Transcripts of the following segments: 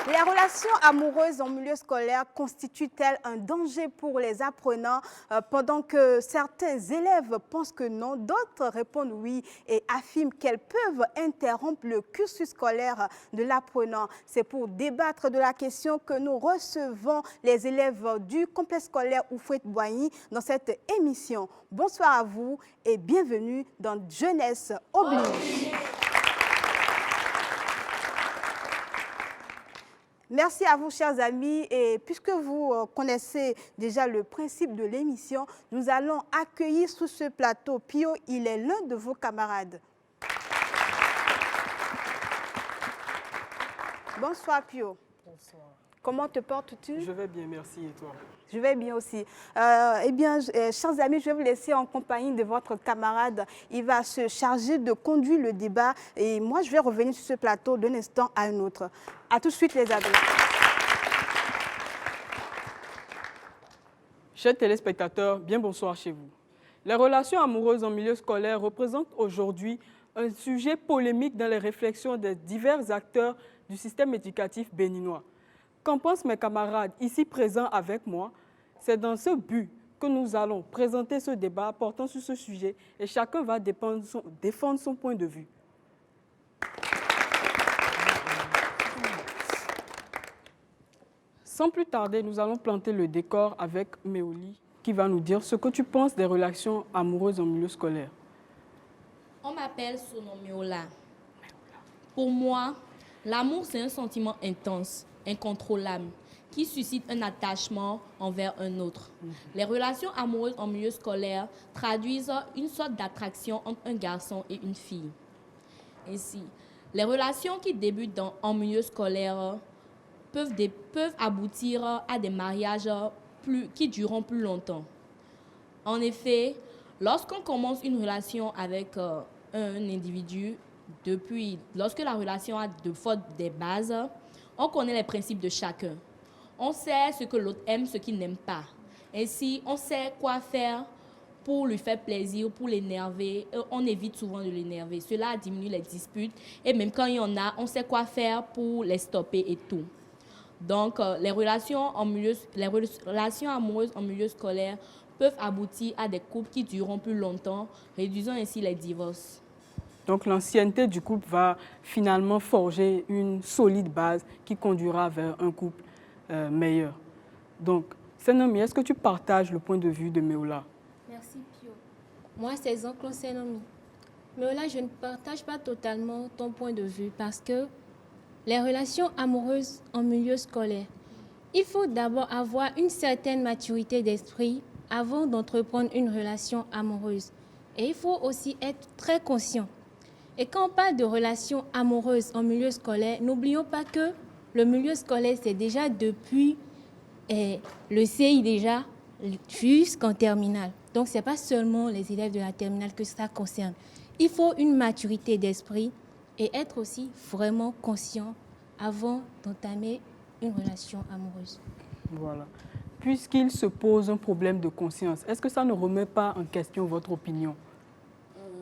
Les relations amoureuses en milieu scolaire constituent-elles un danger pour les apprenants pendant que certains élèves pensent que non, d'autres répondent oui et affirment qu'elles peuvent interrompre le cursus scolaire de l'apprenant. C'est pour débattre de la question que nous recevons les élèves du complexe scolaire Houphouët-Boigny dans cette émission. Bonsoir à vous et bienvenue dans Jeunesse Oblige. Merci à vous, chers amis. Et puisque vous connaissez déjà le principe de l'émission, nous allons accueillir sur ce plateau Pio. Il est l'un de vos camarades. Bonsoir, Pio. Bonsoir. Comment te portes-tu? Je vais bien, merci. Et toi? Je vais bien aussi. Eh bien, chers amis, je vais vous laisser en compagnie de votre camarade. Il va se charger de conduire le débat et moi, je vais revenir sur ce plateau d'un instant à un autre. À tout de suite, les amis. Chers téléspectateurs, bien bonsoir chez vous. Les relations amoureuses en milieu scolaire représentent aujourd'hui un sujet polémique dans les réflexions des divers acteurs du système éducatif béninois. Qu'en pensent mes camarades ici présents avec moi? C'est dans ce but que nous allons présenter ce débat portant sur ce sujet et chacun va défendre son point de vue. Sans plus tarder, nous allons planter le décor avec Méoli qui va nous dire ce que tu penses des relations amoureuses en milieu scolaire. On m'appelle Sono Méola. Pour moi, l'amour, c'est un sentiment intense, incontrôlable, qui suscite un attachement envers un autre. Les relations amoureuses en milieu scolaire traduisent une sorte d'attraction entre un garçon et une fille. Ainsi, les relations qui débutent en milieu scolaire peuvent aboutir à des mariages qui dureront plus longtemps. En effet, lorsqu'on commence une relation avec un individu, lorsque la relation a des bases, on connaît les principes de chacun. On sait ce que l'autre aime, ce qu'il n'aime pas. Ainsi, on sait quoi faire pour lui faire plaisir, pour l'énerver. On évite souvent de l'énerver. Cela diminue les disputes. Et même quand il y en a, on sait quoi faire pour les stopper et tout. Donc, les relations amoureuses en milieu scolaire peuvent aboutir à des couples qui dureront plus longtemps, réduisant ainsi les divorces. Donc l'ancienneté du couple va finalement forger une solide base qui conduira vers un couple meilleur. Donc, Senomi, est-ce que tu partages le point de vue de Méola? Merci Pio. Moi, c'est Zoncle Senomi. Méola, je ne partage pas totalement ton point de vue parce que les relations amoureuses en milieu scolaire, il faut d'abord avoir une certaine maturité d'esprit avant d'entreprendre une relation amoureuse. Et il faut aussi être très conscient. Et quand on parle de relations amoureuses en milieu scolaire, n'oublions pas que le milieu scolaire, c'est déjà depuis le CI déjà jusqu'en terminale. Donc, ce n'est pas seulement les élèves de la terminale que ça concerne. Il faut une maturité d'esprit et être aussi vraiment conscient avant d'entamer une relation amoureuse. Voilà. Puisqu'il se pose un problème de conscience, est-ce que ça ne remet pas en question votre opinion?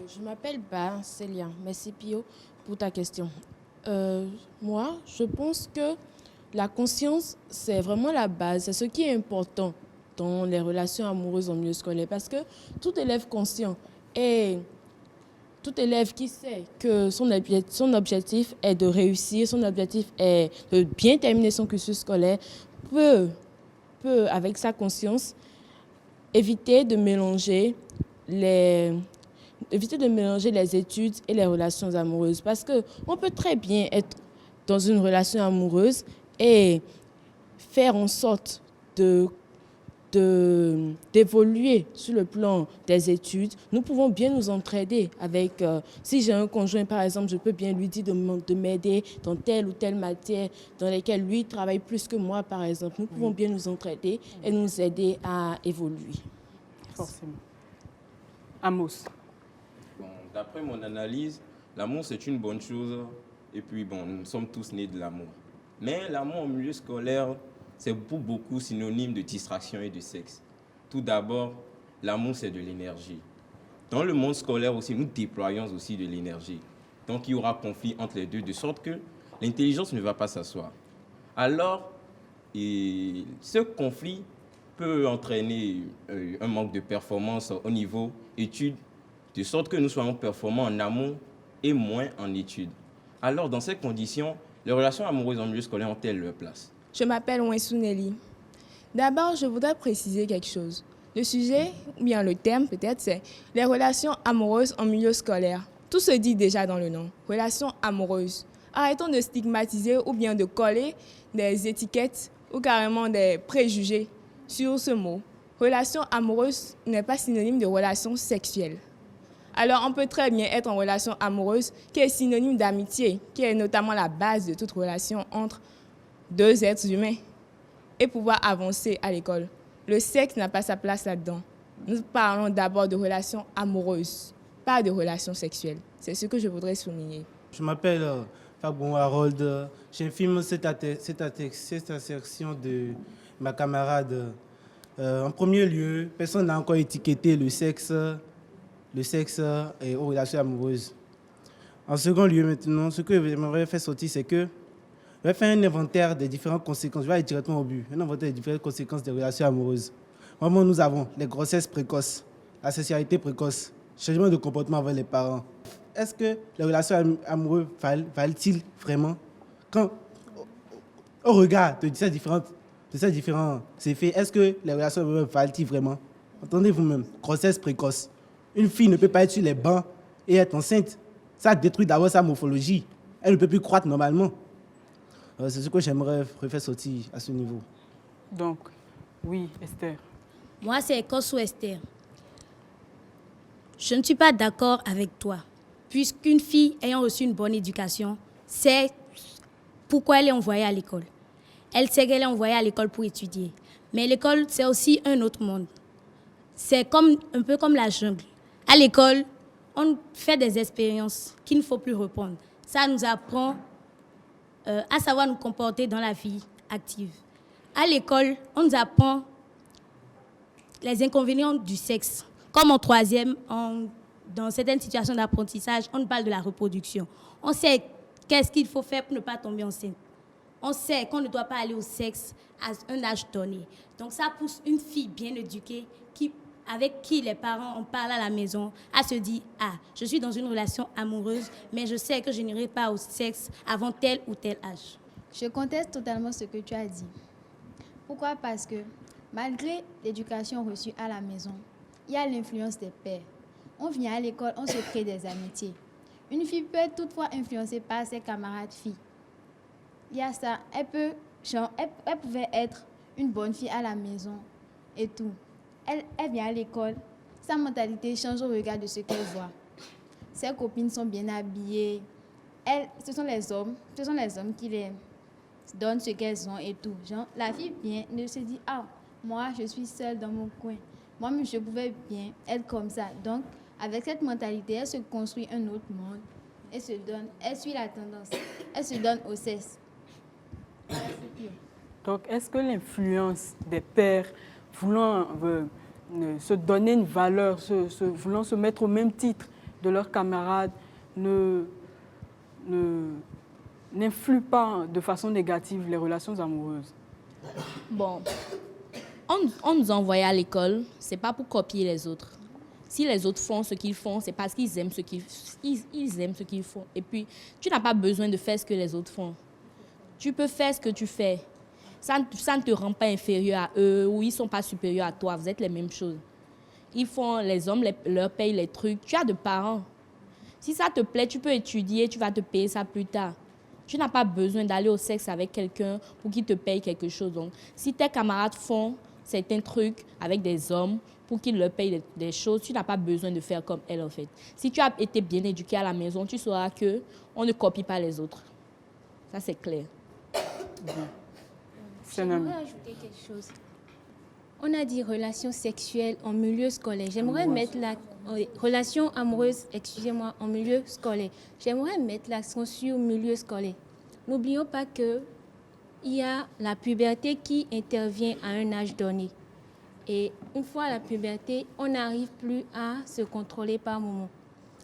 Je m'appelle Célia. Merci Pio pour ta question. Moi, je pense que la conscience, c'est vraiment la base. C'est ce qui est important dans les relations amoureuses en milieu scolaire. Parce que tout élève conscient et tout élève qui sait que son objectif est de réussir, son objectif est de bien terminer son cursus scolaire, peut avec sa conscience, éviter de mélanger les études et les relations amoureuses. Parce qu'on peut très bien être dans une relation amoureuse et faire en sorte de d'évoluer sur le plan des études, nous pouvons bien nous entraider avec, si j'ai un conjoint par exemple, je peux bien lui dire de m'aider dans telle ou telle matière dans laquelle lui travaille plus que moi par exemple. Nous pouvons bien nous entraider et nous aider à évoluer. Forcément. Amos. Bon, d'après mon analyse, l'amour c'est une bonne chose et puis bon, nous sommes tous nés de l'amour. Mais l'amour au milieu scolaire, c'est pour beaucoup synonyme de distraction et de sexe. Tout d'abord, l'amour, c'est de l'énergie. Dans le monde scolaire aussi, nous déployons aussi de l'énergie. Donc, il y aura conflit entre les deux, de sorte que l'intelligence ne va pas s'asseoir. Alors, ce conflit peut entraîner un manque de performance au niveau études, de sorte que nous soyons performants en amont et moins en études. Alors, dans ces conditions, les relations amoureuses en milieu scolaire ont-elles leur place? Je m'appelle Wensou Nelly. D'abord, je voudrais préciser quelque chose. Le sujet, ou bien le terme peut-être, c'est les relations amoureuses en milieu scolaire. Tout se dit déjà dans le nom, relations amoureuses. Arrêtons de stigmatiser ou bien de coller des étiquettes ou carrément des préjugés sur ce mot. Relation amoureuse n'est pas synonyme de relation sexuelle. Alors, on peut très bien être en relation amoureuse qui est synonyme d'amitié, qui est notamment la base de toute relation entre deux êtres humains et pouvoir avancer à l'école. Le sexe n'a pas sa place là-dedans. Nous parlons d'abord de relations amoureuses, pas de relations sexuelles. C'est ce que je voudrais souligner. Je m'appelle Fabon Harold. J'infirme cette assertion de ma camarade. En premier lieu, personne n'a encore étiqueté le sexe et aux relations amoureuses. En second lieu, maintenant, ce que j'aimerais faire sortir, c'est que je vais faire un inventaire des différentes conséquences. Je vais aller directement au but. Un inventaire des différentes conséquences des relations amoureuses. Vraiment, nous avons les grossesses précoces, la sexualité précoce, changement de comportement avec les parents. Est-ce que les relations amoureuses valent-ils vraiment quand, au regard de ces différents effets, est-ce que les relations amoureuses valent-ils vraiment? Entendez vous-même, grossesse précoce. Une fille ne peut pas être sur les bancs et être enceinte. Ça détruit d'abord sa morphologie. Elle ne peut plus croître normalement. C'est ce que j'aimerais faire sortir à ce niveau. Donc, oui, Esther. Moi, c'est Kossou Esther. Je ne suis pas d'accord avec toi. Puisqu'une fille ayant reçu une bonne éducation sait pourquoi elle est envoyée à l'école. Elle sait qu'elle est envoyée à l'école pour étudier. Mais l'école, c'est aussi un autre monde. C'est un peu comme la jungle. À l'école, on fait des expériences qu'il ne faut plus reprendre. Ça nous apprend à savoir nous comporter dans la vie active. À l'école, on nous apprend les inconvénients du sexe. Comme en troisième, dans certaines situations d'apprentissage, on parle de la reproduction. On sait qu'est-ce qu'il faut faire pour ne pas tomber enceinte. On sait qu'on ne doit pas aller au sexe à un âge donné. Donc ça pousse une fille bien éduquée avec qui les parents en parlent à la maison, à se dire « Ah, je suis dans une relation amoureuse, mais je sais que je n'irai pas au sexe avant tel ou tel âge. » Je conteste totalement ce que tu as dit. Pourquoi? Parce que malgré l'éducation reçue à la maison, il y a l'influence des pères. On vient à l'école, on se crée des amitiés. Une fille peut être toutefois influencée par ses camarades filles. Il y a ça. Elle pouvait être une bonne fille à la maison et tout. Elle vient à l'école, sa mentalité change au regard de ce qu'elle voit. Ses copines sont bien habillées. Ce sont les hommes qui les donnent ce qu'elles ont et tout. Genre, la fille vient, ne se dit « Ah, moi, je suis seule dans mon coin. Moi-même, je pouvais bien être comme ça. » Donc, avec cette mentalité, elle se construit un autre monde. Elle suit la tendance. Elle se donne au cesse. Donc, est-ce que l'influence des pères voulant se donner une valeur, voulant se mettre au même titre de leurs camarades, n'influe pas de façon négative les relations amoureuses? Bon, on nous envoie à l'école, c'est pas pour copier les autres. Si les autres font ce qu'ils font, c'est parce qu'ils aiment ce qu'ils font. Et puis, tu n'as pas besoin de faire ce que les autres font. Tu peux faire ce que tu fais. Ça ne te rend pas inférieur à eux ou ils ne sont pas supérieurs à toi. Vous êtes les mêmes choses. Les hommes leur payent les trucs. Tu as de parents. Si ça te plaît, tu peux étudier, tu vas te payer ça plus tard. Tu n'as pas besoin d'aller au sexe avec quelqu'un pour qu'il te paye quelque chose. Donc, si tes camarades font, certains trucs avec des hommes pour qu'ils leur payent des choses. Tu n'as pas besoin de faire comme elle, en fait. Si tu as été bien éduqué à la maison, tu sauras qu'on ne copie pas les autres. Ça, c'est clair. J'aimerais ajouter quelque chose. On a dit relations sexuelles en milieu scolaire. J'aimerais mettre la relation amoureuse, excusez-moi, en milieu scolaire. J'aimerais mettre l'accent sur le milieu scolaire. N'oublions pas qu'il y a la puberté qui intervient à un âge donné. Et une fois la puberté, on n'arrive plus à se contrôler par moment.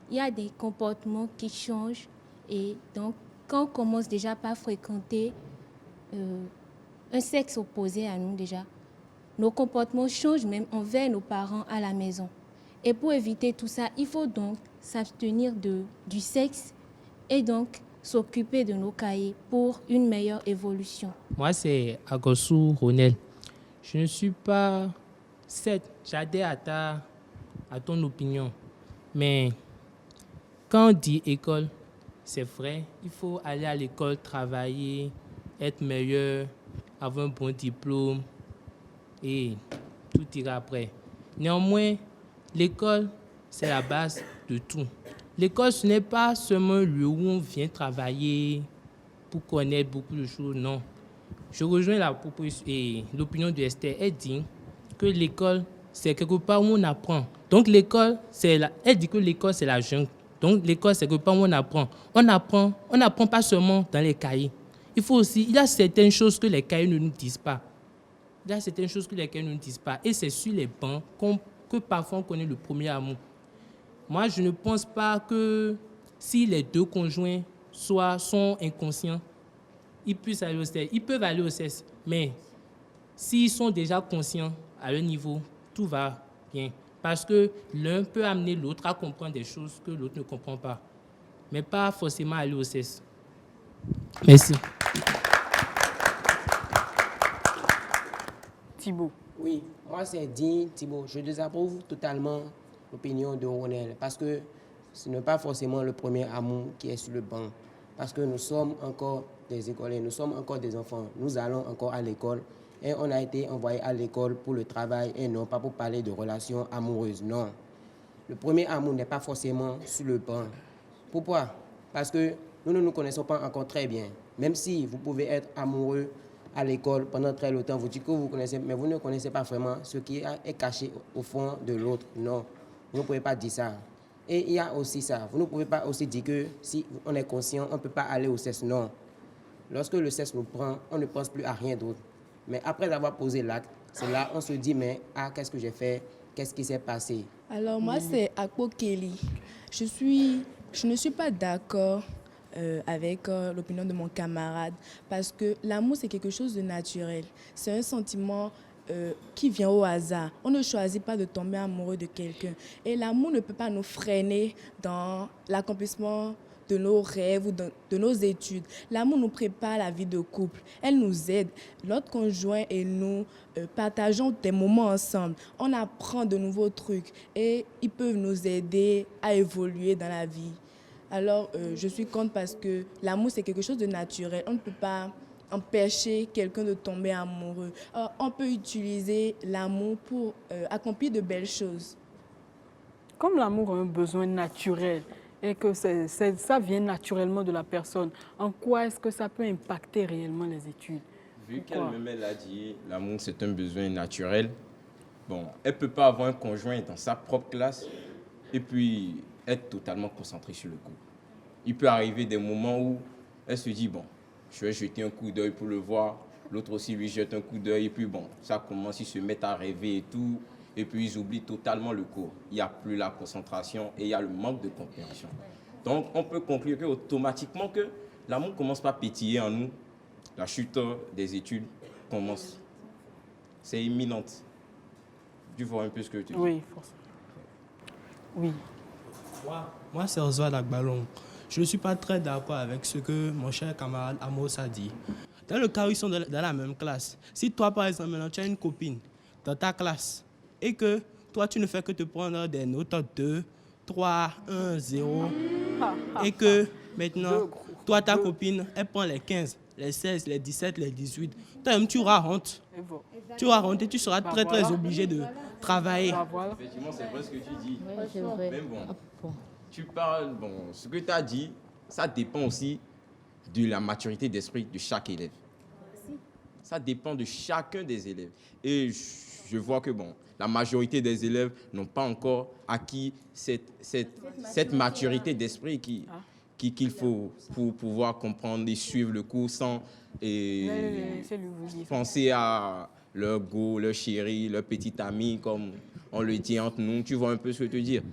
Il y a des comportements qui changent. Et donc, quand on commence déjà par fréquenter un sexe opposé à nous déjà, nos comportements changent même envers nos parents à la maison. Et pour éviter tout ça, il faut donc s'abstenir du sexe et donc s'occuper de nos cahiers pour une meilleure évolution. Moi, c'est Agossou Ronel. Je ne suis pas... Certes, j'adhère à ton opinion. Mais quand on dit école, c'est vrai, il faut aller à l'école, travailler, être meilleur, avoir un bon diplôme et tout ira après. Néanmoins, l'école, c'est la base de tout. L'école, ce n'est pas seulement un lieu où on vient travailler pour connaître beaucoup de choses, non. Je rejoins l'opinion de Esther. Elle dit que l'école, c'est quelque part où on apprend. Donc l'école, elle dit que l'école, c'est la jungle. Donc l'école, c'est quelque part où on apprend. On n'apprend pas seulement dans les cahiers. Il y a certaines choses que les cahiers ne nous disent pas. Et c'est sur les bancs que parfois on connaît le premier amour. Moi, je ne pense pas que si les deux conjoints sont inconscients, ils puissent aller au sexe. Ils peuvent aller au sexe, mais s'ils sont déjà conscients à leur niveau, tout va bien. Parce que l'un peut amener l'autre à comprendre des choses que l'autre ne comprend pas. Mais pas forcément aller au sexe. Merci. Thibaut. Oui, moi c'est dit, Thibaut. Je désapprouve totalement l'opinion de Ronel parce que ce n'est pas forcément le premier amour qui est sur le banc. Parce que nous sommes encore des écoliers, nous sommes encore des enfants. Nous allons encore à l'école et on a été envoyé à l'école pour le travail et non pas pour parler de relations amoureuses. Non. Le premier amour n'est pas forcément sur le banc. Pourquoi? Parce que nous ne nous connaissons pas encore très bien. Même si vous pouvez être amoureux à l'école pendant très longtemps, vous dites que vous connaissez, mais vous ne connaissez pas vraiment ce qui est caché au fond de l'autre. Non, vous ne pouvez pas dire ça. Et il y a aussi ça. Vous ne pouvez pas aussi dire que si on est conscient, on ne peut pas aller au sexe. Non. Lorsque le sexe nous prend, on ne pense plus à rien d'autre. Mais après avoir posé l'acte, c'est là on se dit, mais qu'est-ce que j'ai fait? Qu'est-ce qui s'est passé? Alors moi, c'est Akpo Kelly. Je ne suis pas d'accord avec l'opinion de mon camarade parce que l'amour, c'est quelque chose de naturel. C'est un sentiment qui vient au hasard. On ne choisit pas de tomber amoureux de quelqu'un. Et l'amour ne peut pas nous freiner dans l'accomplissement de nos rêves ou de nos études. L'amour nous prépare à la vie de couple. Elle nous aide. Notre conjoint et nous partageons des moments ensemble. On apprend de nouveaux trucs et ils peuvent nous aider à évoluer dans la vie. Alors, je suis contre parce que l'amour, c'est quelque chose de naturel. On ne peut pas empêcher quelqu'un de tomber amoureux. On peut utiliser l'amour pour accomplir de belles choses. Comme l'amour a un besoin naturel et que ça vient naturellement de la personne, en quoi est-ce que ça peut impacter réellement les études? Vu qu'elle-même elle a dit l'amour c'est un besoin naturel, bon, elle ne peut pas avoir un conjoint dans sa propre classe et puis être totalement concentrée sur le couple. Il peut arriver des moments où elle se dit, bon, je vais jeter un coup d'œil pour le voir, l'autre aussi lui jette un coup d'œil et puis bon, ça commence, ils se mettent à rêver et tout, et puis ils oublient totalement le cours. Il n'y a plus la concentration et il y a le manque de compréhension. Donc on peut conclure automatiquement que l'amour commence par pétiller en nous, la chute des études commence. C'est imminent. Tu vois un peu ce que tu dis? Oui, forcément. Oui. Moi, c'est Oswald Agbalong. Je ne suis pas très d'accord avec ce que mon cher camarade Amos a dit. Dans le cas où ils sont dans la même classe, si toi, par exemple, maintenant, tu as une copine dans ta classe et que toi, tu ne fais que te prendre des notes 2, 3, 1, 0 et que maintenant, toi, ta copine, elle prend les 15, les 16, les 17, les 18. Toi-même, tu auras honte. Et bon. Tu auras honte et tu seras très, très voilà. obligé de travailler. Voilà. Effectivement, c'est vrai ce que tu dis. Oui, c'est vrai. Mais bon, tu parles, bon, ce que tu as dit, ça dépend aussi de la maturité d'esprit de chaque élève. Ça dépend de chacun des élèves. Et je vois que, bon, la majorité des élèves n'ont pas encore acquis cette maturité d'esprit qu'il faut pour pouvoir comprendre et suivre le cours sans penser à leur go, leur chéri, leur petit ami, comme on le dit entre nous. Tu vois un peu ce que je veux te dire?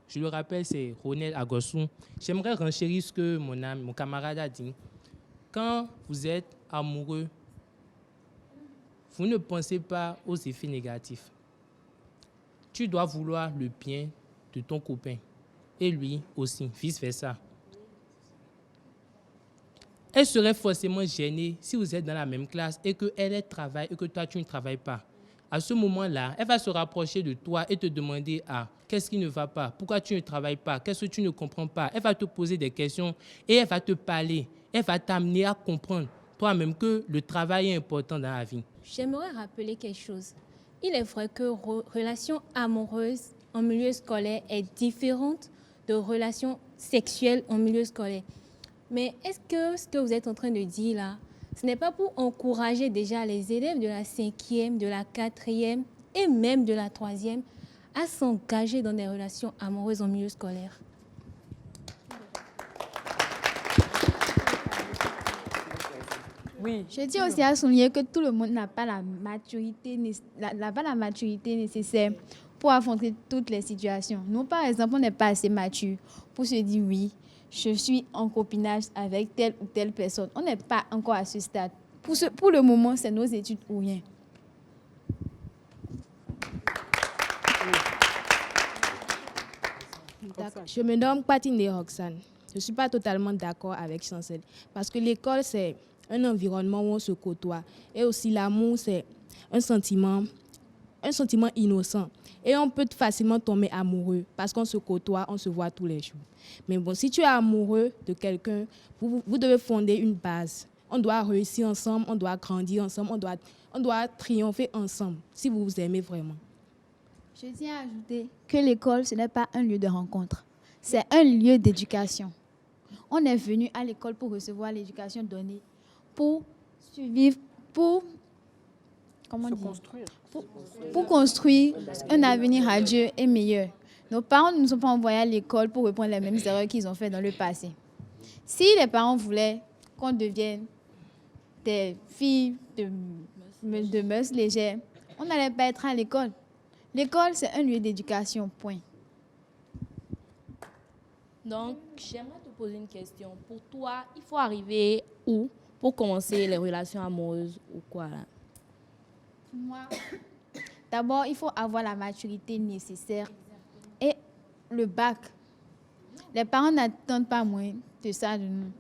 Je le rappelle, c'est Ronel Agossou. J'aimerais renchérir ce que mon camarade a dit. Quand vous êtes amoureux, vous ne pensez pas aux effets négatifs. Tu dois vouloir le bien de ton copain et lui aussi, vice-versa. Elle serait forcément gênée si vous êtes dans la même classe et qu'elle travaille et que toi, tu ne travailles pas. À ce moment-là, elle va se rapprocher de toi et te demander qu'est-ce qui ne va pas, pourquoi tu ne travailles pas, qu'est-ce que tu ne comprends pas. Elle va te poser des questions et elle va te parler. Elle va t'amener à comprendre toi-même que le travail est important dans la vie. J'aimerais rappeler quelque chose. Il est vrai que relation amoureuse en milieu scolaire est différente de relations sexuelles en milieu scolaire. Mais est-ce que ce que vous êtes en train de dire là, ce n'est pas pour encourager déjà les élèves de la 5e, de la 4e et même de la 3e à s'engager dans des relations amoureuses en milieu scolaire? Oui. Je tiens aussi à souligner que tout le monde n'a pas la maturité nécessaire pour affronter toutes les situations. Nous, par exemple, on n'est pas assez mature pour se dire oui, je suis en copinage avec telle ou telle personne. On n'est pas encore à ce stade. Pour le moment, c'est nos études ou rien. Je me nomme Patine Roxane. Je ne suis pas totalement d'accord avec Chancel. Parce que l'école, c'est un environnement où on se côtoie. Et aussi l'amour, c'est un sentiment innocent. Et on peut facilement tomber amoureux parce qu'on se côtoie, on se voit tous les jours. Mais bon, si tu es amoureux de quelqu'un, vous devez fonder une base. On doit réussir ensemble, on doit grandir ensemble, on doit triompher ensemble, si vous vous aimez vraiment. Je tiens à ajouter que l'école, ce n'est pas un lieu de rencontre. C'est un lieu d'éducation. On est venu à l'école pour recevoir l'éducation donnée, pour survivre, pour construire un avenir radieux et meilleur. Nos parents ne nous ont pas envoyés à l'école pour reprendre les mêmes erreurs qu'ils ont faites dans le passé. Si les parents voulaient qu'on devienne des filles de mœurs légères, on n'allait pas être à l'école. L'école, c'est un lieu d'éducation, point. Donc, j'aimerais te poser une question. Pour toi, il faut arriver où pour commencer les relations amoureuses ou quoi là? Moi, d'abord, il faut avoir la maturité nécessaire et le bac. Les parents n'attendent pas moins de ça de nous.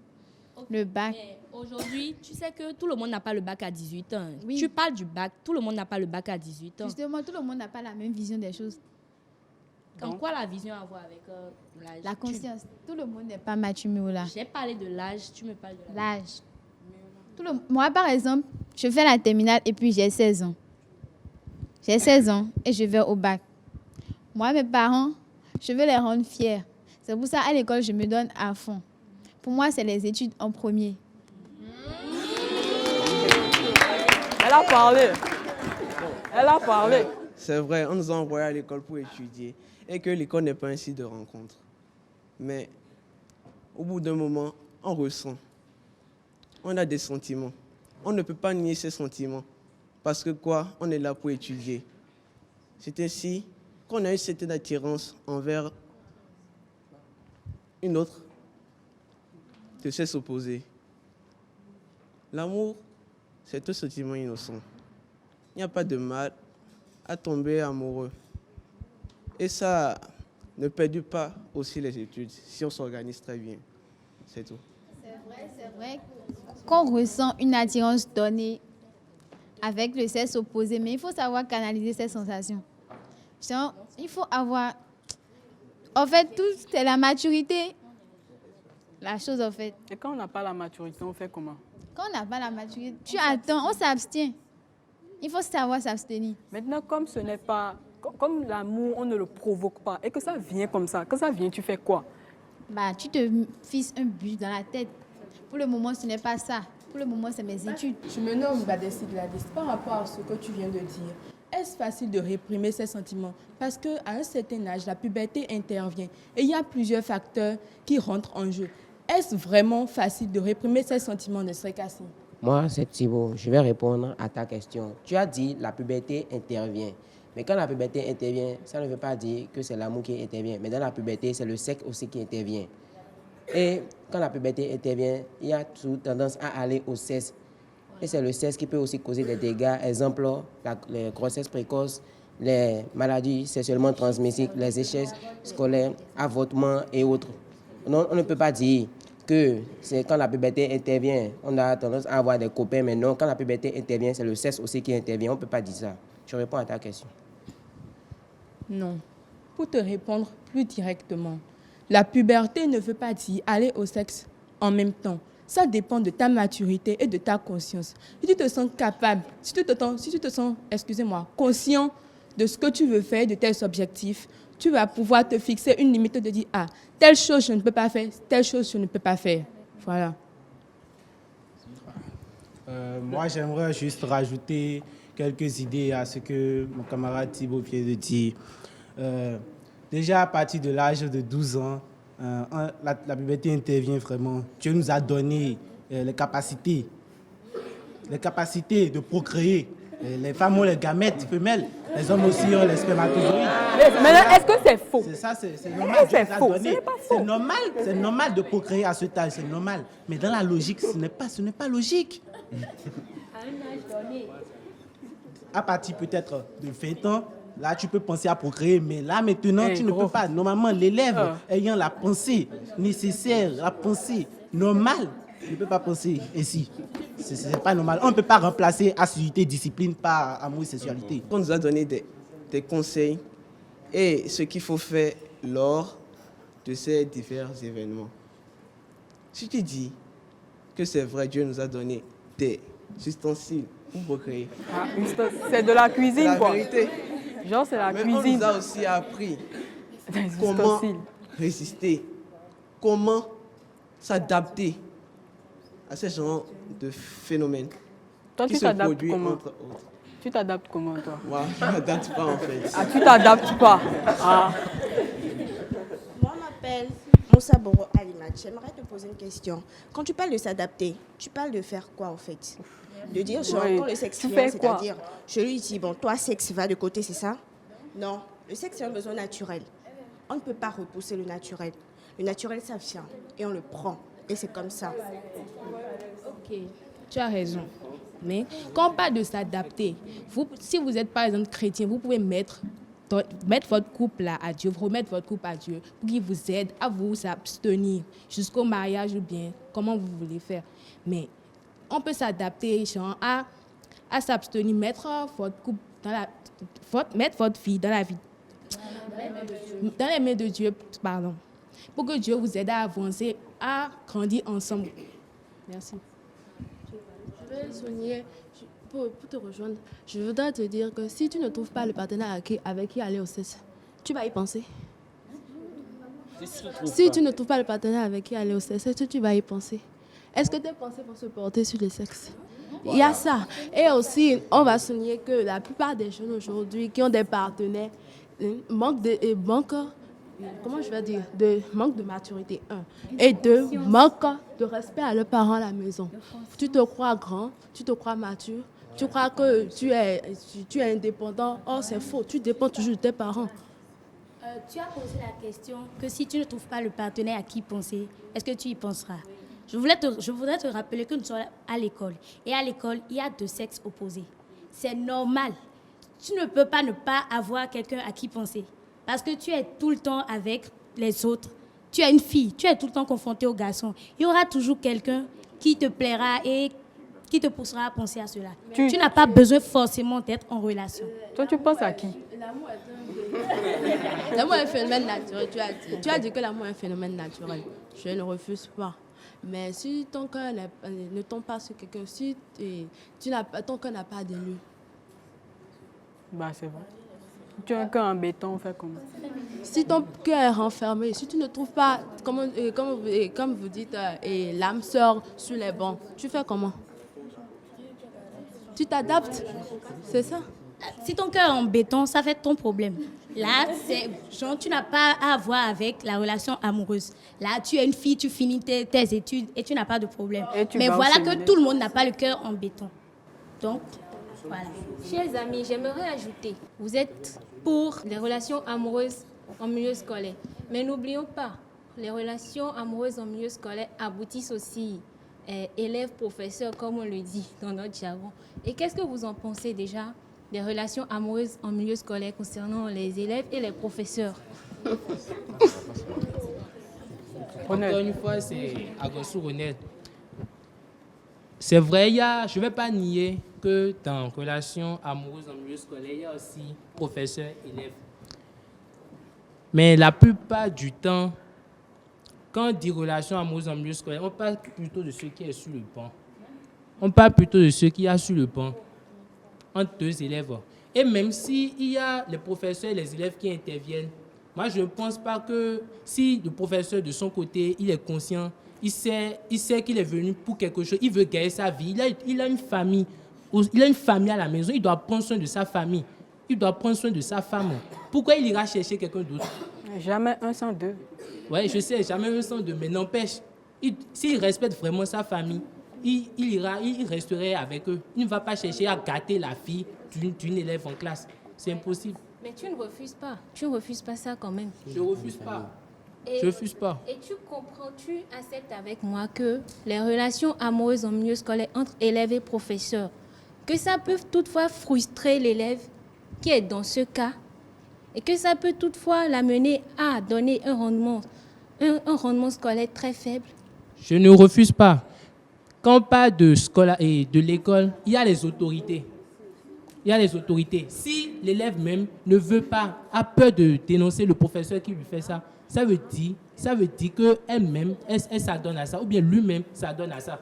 Le bac. Aujourd'hui, tu sais que tout le monde n'a pas le bac à 18 ans. Oui. Tu parles du bac, tout le monde n'a pas le bac à 18 ans. Justement, tout le monde n'a pas la même vision des choses. En quoi la vision a à voir avec l'âge? La conscience. Tout le monde n'est pas mature, là. J'ai parlé de l'âge, tu me parles de l'âge. Moi, par exemple, je fais la terminale et puis j'ai 16 ans. J'ai 16 ans et je vais au bac. Moi, mes parents, je veux les rendre fiers. C'est pour ça, à l'école, je me donne à fond. Pour moi, c'est les études en premier. Elle a parlé. Elle a parlé. C'est vrai, on nous a envoyés à l'école pour étudier et que l'école n'est pas un site de rencontre. Mais au bout d'un moment, on ressent. On a des sentiments. On ne peut pas nier ces sentiments. Parce que quoi? On est là pour étudier. C'est ainsi qu'on a une certaine attirance envers une autre de sexe opposé. L'amour, c'est un sentiment innocent. Il n'y a pas de mal à tomber amoureux. Et ça ne perdure pas aussi les études si on s'organise très bien. C'est tout. C'est vrai qu'on ressent une attirance donnée avec le sexe opposé, mais il faut savoir canaliser ces sensations. Il faut avoir... En fait, tout c'est la maturité la chose en fait. Et quand on n'a pas la maturité, on fait comment? Quand on n'a pas la maturité, tu attends, on s'abstient. Il faut savoir s'abstenir. Maintenant, comme ce n'est pas... Comme l'amour, on ne le provoque pas et que ça vient comme ça, quand ça vient, tu fais quoi? Bah, tu te fixes un but dans la tête. Pour le moment, ce n'est pas ça. Pour le moment, c'est mes études. Je me nomme Badessi Gladys. Par rapport à ce que tu viens de dire, est-ce facile de réprimer ces sentiments? Parce qu'à un certain âge, la puberté intervient et il y a plusieurs facteurs qui rentrent en jeu. Est-ce vraiment facile de réprimer ces sentiments de Srekassi? Moi, c'est Thibaut. Je vais répondre à ta question. Tu as dit la puberté intervient. Mais quand la puberté intervient, ça ne veut pas dire que c'est l'amour qui intervient. Mais dans la puberté, c'est le sexe aussi qui intervient. Et quand la puberté intervient, il y a toute tendance à aller au sexe. Et c'est le sexe qui peut aussi causer des dégâts. Exemple, les grossesses précoces, les maladies sexuellement transmissibles, les échecs scolaires, avortements et autres. Non, on ne peut pas dire que c'est quand la puberté intervient, on a tendance à avoir des copains, mais non, quand la puberté intervient, c'est le sexe aussi qui intervient. On ne peut pas dire ça. Je réponds à ta question. Non. Pour te répondre plus directement, la puberté ne veut pas dire aller au sexe en même temps. Ça dépend de ta maturité et de ta conscience. Si tu te sens capable, si tu te sens, conscient de ce que tu veux faire, de tes objectifs, tu vas pouvoir te fixer une limite de dire, ah, telle chose je ne peux pas faire, telle chose je ne peux pas faire. Voilà. Moi, j'aimerais juste rajouter quelques idées à ce que mon camarade Thibaut vient de dire. Déjà, à partir de l'âge de 12 ans, la puberté intervient vraiment. Dieu nous a donné les capacités de procréer. Les femmes ont les gamètes femelles, les hommes aussi ont les spermatozoïdes. Maintenant, est-ce que c'est faux? C'est ça, c'est normal. C'est faux, ce n'est pas faux. C'est normal de procréer à cet âge, c'est normal. Mais dans la logique, ce n'est pas logique. À un âge donné. À partir peut-être de 20 ans, là, tu peux penser à procréer, mais là, maintenant, tu ne peux pas. Normalement, l'élève ayant la pensée nécessaire, la pensée normale, ne peut pas penser ainsi. Ce n'est pas normal. On ne peut pas remplacer assiduité, discipline par amour et sexualité. On nous a donné des conseils et ce qu'il faut faire lors de ces divers événements. Si tu dis que c'est vrai, Dieu nous a donné des ustensiles pour procréer. Ah, c'est de la cuisine, la quoi. Vérité. Genre, c'est la Mais cuisine. on nous a aussi appris comment résister, comment s'adapter à ce genre de phénomènes. Toi, qui tu se t'adaptes produit comment? entre autres. Tu t'adaptes comment, toi? Moi, je ne m'adapte pas, en fait. Ah, tu t'adaptes pas? Ah. Moi, je m'appelle Moussa Boro Alimat. J'aimerais te poser une question. Quand tu parles de s'adapter, tu parles de faire quoi, en fait? De dire, genre, Oui. quand le sexe Tu vient, fais quoi? c'est-à-dire, je lui dis, bon, toi, sexe va de côté, c'est ça? Non, le sexe, c'est un besoin naturel. On ne peut pas repousser le naturel. Le naturel, ça vient et on le prend. Et c'est comme ça. Ok, tu as raison. Mais quand on parle de s'adapter, si vous êtes par exemple chrétien, vous pouvez mettre votre couple là à Dieu, vous remettre votre couple à Dieu pour qu'il vous aide à vous abstenir jusqu'au mariage ou bien comment vous voulez faire. Mais on peut s'adapter genre, à s'abstenir, mettre votre couple mettre votre fille dans la vie, dans les mains de Dieu, pardon, pour que Dieu vous aide à avancer, à grandir ensemble. Merci. Je vais souligner, pour te rejoindre, je voudrais te dire que si tu ne trouves pas le partenaire avec qui aller au sexe, tu vas y penser. Si tu ne trouves pas le partenaire avec qui aller au sexe, tu vas y penser. Est-ce que tes pensées vont se porter sur le sexe? Il y a ça. Et aussi, on va souligner que la plupart des jeunes aujourd'hui qui ont des partenaires manquent de maturité, 1. Et 2, manque de respect à leurs parents à la maison. Tu te crois grand, tu te crois mature, tu crois que tu es indépendant. Or, c'est faux, tu dépends toujours de tes parents. Tu as posé la question que si tu ne trouves pas le partenaire à qui penser, est-ce que tu y penseras? Je voudrais te rappeler que nous sommes à l'école. Et à l'école, il y a 2 sexes opposés. C'est normal. Tu ne peux pas ne pas avoir quelqu'un à qui penser. Parce que tu es tout le temps avec les autres. Tu es une fille, tu es tout le temps confrontée aux garçons. Il y aura toujours quelqu'un qui te plaira et qui te poussera à penser à cela. Tu n'as pas besoin forcément d'être en relation. Toi, tu penses à qui? L'amour est un phénomène naturel, tu as dit. Tu as dit que l'amour est un phénomène naturel. je ne refuse pas. Mais si ton cœur ne tombe pas sur quelqu'un, si ton cœur n'a pas de lieu. Bah, c'est vrai. Tu as un cœur en béton, on fait comment? Si ton cœur est renfermé, si tu ne trouves pas, comme vous dites, l'âme sœur sur les bancs, tu fais comment? Tu t'adaptes, c'est ça? Si ton cœur est en béton, ça fait ton problème. Là, c'est genre, tu n'as pas à voir avec la relation amoureuse. Là, tu es une fille, tu finis tes études et tu n'as pas de problème. Mais voilà que tout le monde n'a pas le cœur en béton. Donc, voilà. Chers amis, j'aimerais ajouter, vous êtes pour les relations amoureuses en milieu scolaire. Mais n'oublions pas, les relations amoureuses en milieu scolaire aboutissent aussi élèves-professeurs, comme on le dit dans notre jargon. Et qu'est-ce que vous en pensez déjà des relations amoureuses en milieu scolaire concernant les élèves et les professeurs? Encore une fois, c'est Agossou Ronel. C'est vrai, je ne vais pas nier que dans relation amoureuse en milieu scolaire, il y a aussi professeur-élève. Mais la plupart du temps, quand on dit relation amoureuse en milieu scolaire, on parle plutôt de ce qui est sur le banc. On parle plutôt de ce qu'il y a sur le banc entre deux élèves. Et même s'il y a les professeurs et les élèves qui interviennent, moi, je ne pense pas que si le professeur, de son côté, il est conscient, il sait qu'il est venu pour quelque chose, il veut gagner sa vie, il a une famille. Il a une famille à la maison, il doit prendre soin de sa famille. Il doit prendre soin de sa femme. Pourquoi il ira chercher quelqu'un d'autre? Jamais un sans deux. Oui, je sais, jamais un sans deux, mais n'empêche, s'il respecte vraiment sa famille, il resterait avec eux. Il ne va pas chercher à gâter la fille d'une élève en classe. C'est impossible. Mais tu ne refuses pas. Tu ne refuses pas ça quand même. Je ne refuse pas. Je refuse pas. Et tu comprends, tu acceptes avec moi que les relations amoureuses en milieu scolaire entre élèves et professeurs, que ça peut toutefois frustrer l'élève qui est dans ce cas et que ça peut toutefois l'amener à donner un rendement scolaire très faible. Je ne refuse pas. Quand on parle de l'école, il y a les autorités. Il y a les autorités. Si l'élève même ne veut pas, a peur de dénoncer le professeur qui lui fait ça, ça veut dire qu'elle-même, elle s'adonne à ça, ou bien lui-même s'adonne à ça.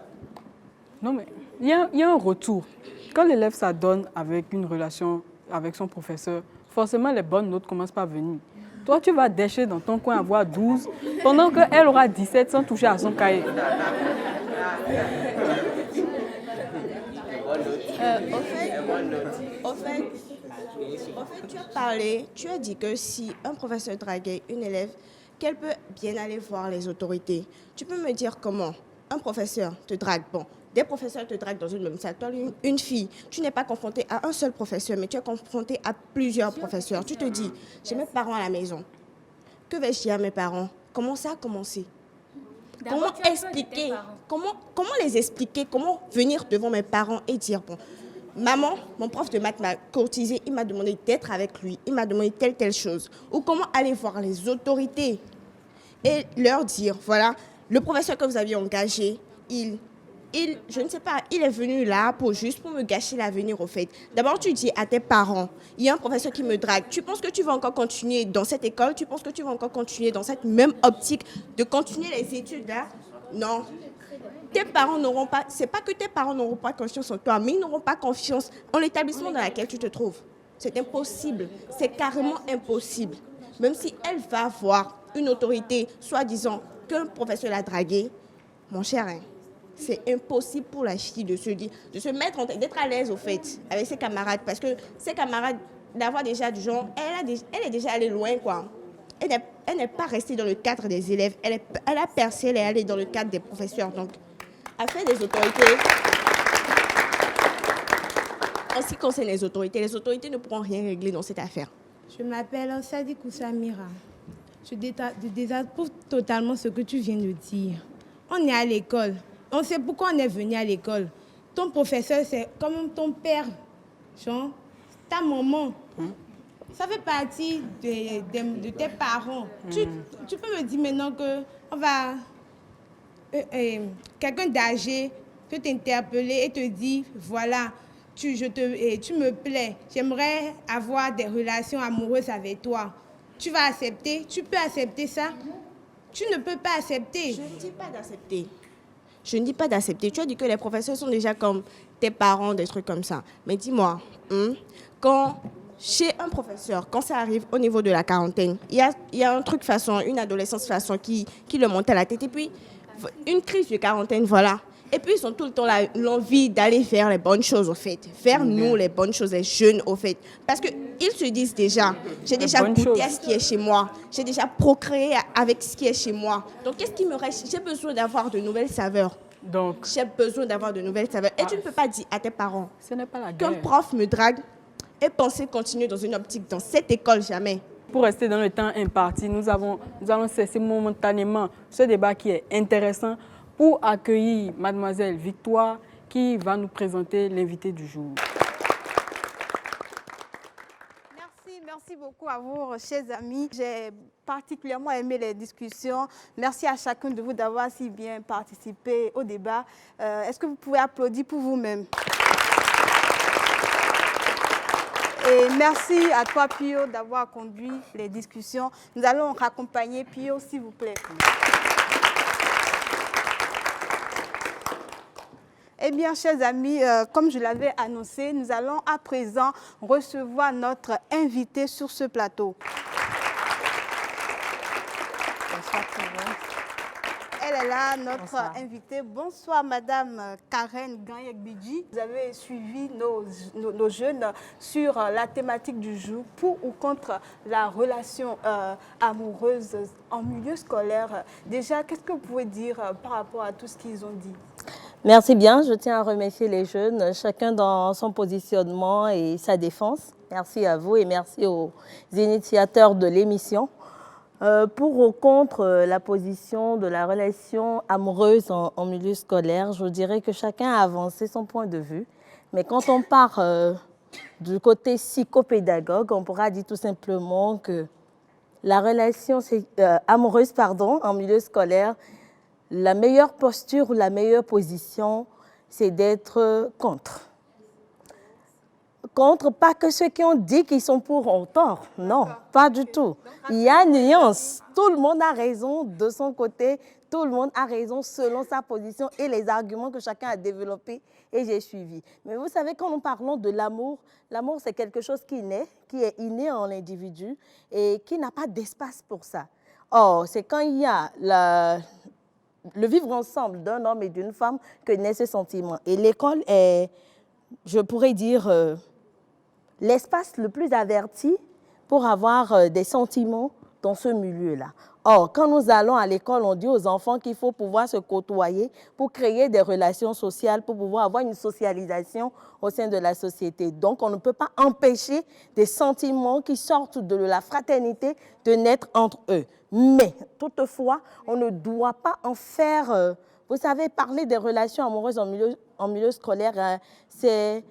Non, mais il y a un retour. Quand l'élève s'adonne avec une relation avec son professeur, forcément les bonnes notes commencent par venir. Toi, tu vas décher dans ton coin avoir 12, pendant qu'elle aura 17 sans toucher à son cahier. Au fait, tu as dit que si un professeur draguait une élève, qu'elle peut bien aller voir les autorités. Tu peux me dire comment un professeur te drague? Bon, des professeurs te draguent dans une même salle. Toi, une fille, tu n'es pas confrontée à un seul professeur, mais tu es confrontée à plusieurs professeurs. Tu te dis, j'ai mes parents à la maison. Que vais-je dire à mes parents? Comment ça a commencé? Comment expliquer? Comment les expliquer? Comment venir devant mes parents et dire, bon, maman, mon prof de maths m'a courtisé, il m'a demandé d'être avec lui, il m'a demandé telle chose. Ou comment aller voir les autorités et leur dire, voilà, le professeur que vous aviez engagé, je ne sais pas, il est venu là pour me gâcher l'avenir au fait. D'abord, tu dis à tes parents, il y a un professeur qui me drague. Tu penses que tu vas encore continuer dans cette école? Tu penses que tu vas encore continuer dans cette même optique de continuer les études là? Non. Tes parents n'auront pas, c'est pas que tes parents n'auront pas confiance en toi, mais ils n'auront pas confiance en l'établissement dans lequel tu te trouves. C'est impossible. C'est carrément impossible. Même si elle va voir une autorité, soi-disant qu'un professeur l'a dragué, mon cher, hein, c'est impossible pour la fille de se mettre en tête, d'être à l'aise au fait avec ses camarades. Parce que ses camarades, d'avoir déjà du genre, elle est déjà allée loin, quoi. Elle n'est pas restée dans le cadre des élèves. Elle a percé, elle est allée dans le cadre des professeurs. Donc, affaire des autorités. En ce qui concerne les autorités ne pourront rien régler dans cette affaire. Je m'appelle Sadikou Samira. Je désapprouve totalement ce que tu viens de dire. On est à l'école. On sait pourquoi on est venu à l'école. Ton professeur, c'est comme ton père. Genre, ta maman. Ça fait partie de tes parents. Tu peux me dire maintenant que quelqu'un d'âgé peut t'interpeller et te dire, voilà, tu me plais, j'aimerais avoir des relations amoureuses avec toi. Tu vas accepter? Tu peux accepter ça? Tu ne peux pas accepter. Je ne dis pas d'accepter. Je ne dis pas d'accepter. Tu as dit que les professeurs sont déjà comme tes parents, des trucs comme ça. Mais dis-moi, quand chez un professeur, quand ça arrive au niveau de la quarantaine, il y a un truc façon, une adolescence façon qui le monte à la tête. Et puis, une crise de quarantaine, voilà. Et puis, ils ont tout le temps l'envie d'aller faire les bonnes choses, au fait. Faire, nous, les bonnes choses, les jeunes, au fait. Parce qu'ils se disent déjà, j'ai déjà goûté à ce qui est chez moi. J'ai déjà procréé avec ce qui est chez moi. Donc, qu'est-ce qui me reste? J'ai besoin d'avoir de nouvelles saveurs. Donc, j'ai besoin d'avoir de nouvelles saveurs. Et tu ne peux pas dire à tes parents ce n'est pas la guerre. qu'un prof me drague et penser continuer dans une optique dans cette école, jamais. Pour rester dans le temps imparti, nous allons cesser momentanément ce débat qui est intéressant pour accueillir Mademoiselle Victoire qui va nous présenter l'invité du jour. Merci beaucoup à vous, chers amis. J'ai particulièrement aimé les discussions. Merci à chacun de vous d'avoir si bien participé au débat. Est-ce que vous pouvez applaudir pour vous-même? Et merci à toi, Pio, d'avoir conduit les discussions. Nous allons raccompagner Pio, s'il vous plaît. Eh bien, chers amis, comme je l'avais annoncé, nous allons à présent recevoir notre invité sur ce plateau. Bonsoir tout le monde. Elle est là, notre invitée. Bonsoir, Madame Karen Ganyek-Bidji. Vous avez suivi nos jeunes sur la thématique du jour, pour ou contre la relation amoureuse en milieu scolaire. Déjà, qu'est-ce que vous pouvez dire par rapport à tout ce qu'ils ont dit? Merci bien. Je tiens à remercier les jeunes, chacun dans son positionnement et sa défense. Merci à vous et merci aux initiateurs de l'émission. Pour ou contre la position de la relation amoureuse en milieu scolaire, je dirais que chacun a avancé son point de vue. Mais quand on part du côté psychopédagogue, on pourra dire tout simplement que la relation amoureuse en milieu scolaire, la meilleure posture ou la meilleure position, c'est d'être contre. Contre, pas que ceux qui ont dit qu'ils sont pour ont tort. Non, pas du tout. Il y a une nuance. Tout le monde a raison de son côté. Tout le monde a raison selon sa position et les arguments que chacun a développés et j'ai suivi. Mais vous savez, quand nous parlons de l'amour, l'amour c'est quelque chose qui est inné en l'individu et qui n'a pas d'espace pour ça. Or, c'est quand il y a le vivre ensemble d'un homme et d'une femme que naît ce sentiment. Et l'école est, je pourrais dire, l'espace le plus averti pour avoir des sentiments dans ce milieu-là. Or, quand nous allons à l'école, on dit aux enfants qu'il faut pouvoir se côtoyer pour créer des relations sociales, pour pouvoir avoir une socialisation au sein de la société. Donc, on ne peut pas empêcher des sentiments qui sortent de la fraternité de naître entre eux. Mais, toutefois, on ne doit pas en faire... vous savez, parler des relations amoureuses en milieu scolaire, c'est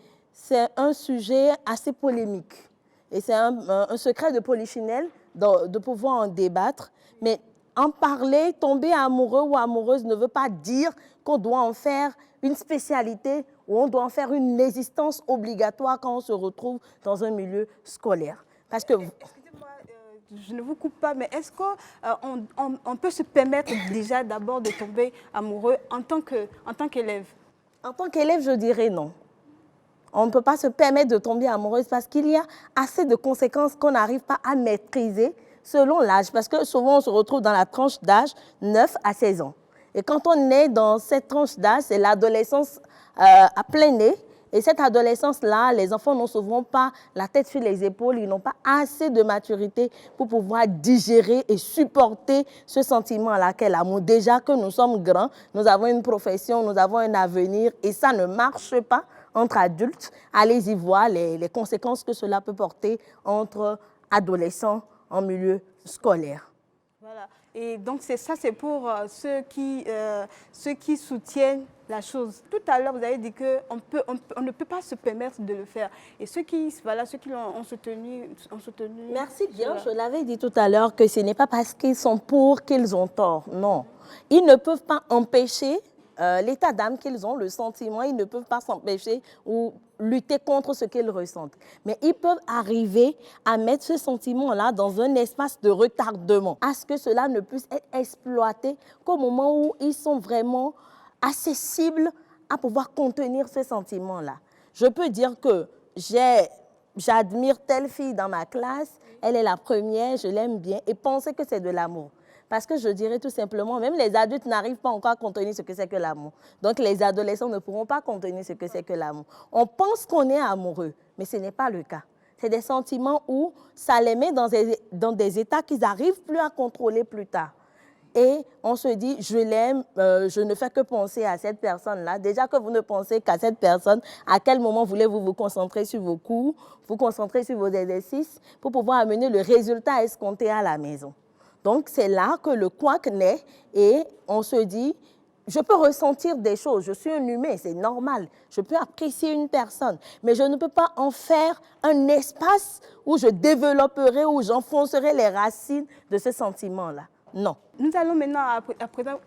un sujet assez polémique. Et c'est un secret de polichinelle de pouvoir en débattre. Mais en parler, tomber amoureux ou amoureuse ne veut pas dire qu'on doit en faire une spécialité ou on doit en faire une existence obligatoire quand on se retrouve dans un milieu scolaire. Parce que... Excusez-moi, je ne vous coupe pas, mais est-ce qu'on peut se permettre déjà d'abord de tomber amoureux en tant qu'élève? En tant qu'élève, je dirais non. On ne peut pas se permettre de tomber amoureuse parce qu'il y a assez de conséquences qu'on n'arrive pas à maîtriser selon l'âge. Parce que souvent, on se retrouve dans la tranche d'âge 9 à 16 ans. Et quand on est dans cette tranche d'âge, c'est l'adolescence à plein nez. Et cette adolescence-là, les enfants n'ont souvent pas la tête sur les épaules, ils n'ont pas assez de maturité pour pouvoir digérer et supporter ce sentiment à laquelle l'amour. Déjà que nous sommes grands, nous avons une profession, nous avons un avenir et ça ne marche pas entre adultes. Allez-y voir les conséquences que cela peut porter entre adolescents en milieu scolaire. Voilà. Et donc, c'est pour ceux qui soutiennent la chose. Tout à l'heure, vous avez dit qu'on ne peut pas se permettre de le faire. Et ceux qui l'ont soutenu... Merci bien, je l'avais dit tout à l'heure que ce n'est pas parce qu'ils sont pour qu'ils ont tort. Non. Ils ne peuvent pas empêcher l'état d'âme qu'ils ont, le sentiment, ils ne peuvent pas s'empêcher ou lutter contre ce qu'ils ressentent. Mais ils peuvent arriver à mettre ce sentiment-là dans un espace de retardement, à ce que cela ne puisse être exploité qu'au moment où ils sont vraiment accessibles à pouvoir contenir ce sentiment-là. Je peux dire que j'admire telle fille dans ma classe, elle est la première, je l'aime bien, et penser que c'est de l'amour. Parce que je dirais tout simplement, même les adultes n'arrivent pas encore à contenir ce que c'est que l'amour. Donc les adolescents ne pourront pas contenir ce que c'est que l'amour. On pense qu'on est amoureux, mais ce n'est pas le cas. C'est des sentiments où ça les met dans des états qu'ils n'arrivent plus à contrôler plus tard. Et on se dit, je l'aime, je ne fais que penser à cette personne-là. Déjà que vous ne pensez qu'à cette personne, à quel moment voulez-vous vous concentrer sur vos cours, vous concentrer sur vos exercices pour pouvoir amener le résultat escompté à la maison. Donc, c'est là que le couac naît et on se dit, je peux ressentir des choses, je suis un humain, c'est normal. Je peux apprécier une personne, mais je ne peux pas en faire un espace où je développerai, où j'enfoncerai les racines de ce sentiment-là. Non. Nous allons maintenant à présent,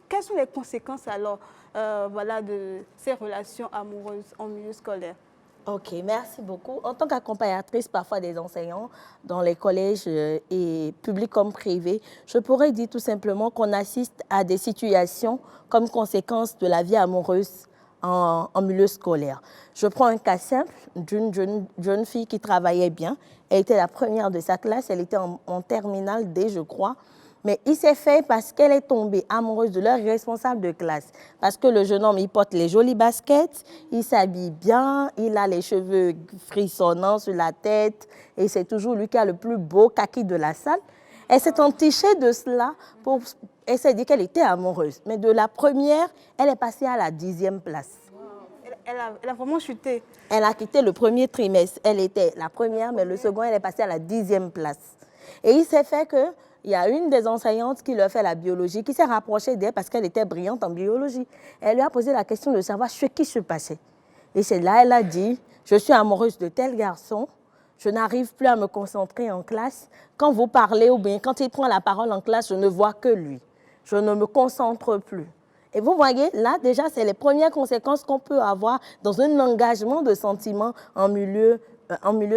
quelles sont les conséquences alors de ces relations amoureuses en milieu scolaire? Ok, merci beaucoup. En tant qu'accompagnatrice parfois des enseignants dans les collèges et publics comme privés, je pourrais dire tout simplement qu'on assiste à des situations comme conséquence de la vie amoureuse en milieu scolaire. Je prends un cas simple d'une jeune fille qui travaillait bien. Elle était la première de sa classe, elle était en terminale D, je crois. Mais il s'est fait parce qu'elle est tombée amoureuse de leur responsable de classe. Parce que le jeune homme, il porte les jolies baskets, il s'habille bien, il a les cheveux frissonnants sur la tête et c'est toujours lui qui a le plus beau kaki de la salle. Elle s'est entichée de cela, elle s'est dit qu'elle était amoureuse. Mais de la première, elle est passée à la 10e place. Elle a vraiment chuté. Elle a quitté le premier trimestre. Elle était la première, mais le second, elle est passée à la 10e place. Et il s'est fait que il y a une des enseignantes qui leur fait la biologie, qui s'est rapprochée d'elle parce qu'elle était brillante en biologie. Elle lui a posé la question de savoir ce qui se passait. Et c'est là elle a dit, je suis amoureuse de tel garçon, je n'arrive plus à me concentrer en classe. Quand vous parlez ou bien quand il prend la parole en classe, je ne vois que lui. Je ne me concentre plus. Et vous voyez, là déjà, c'est les premières conséquences qu'on peut avoir dans un engagement de sentiments en milieu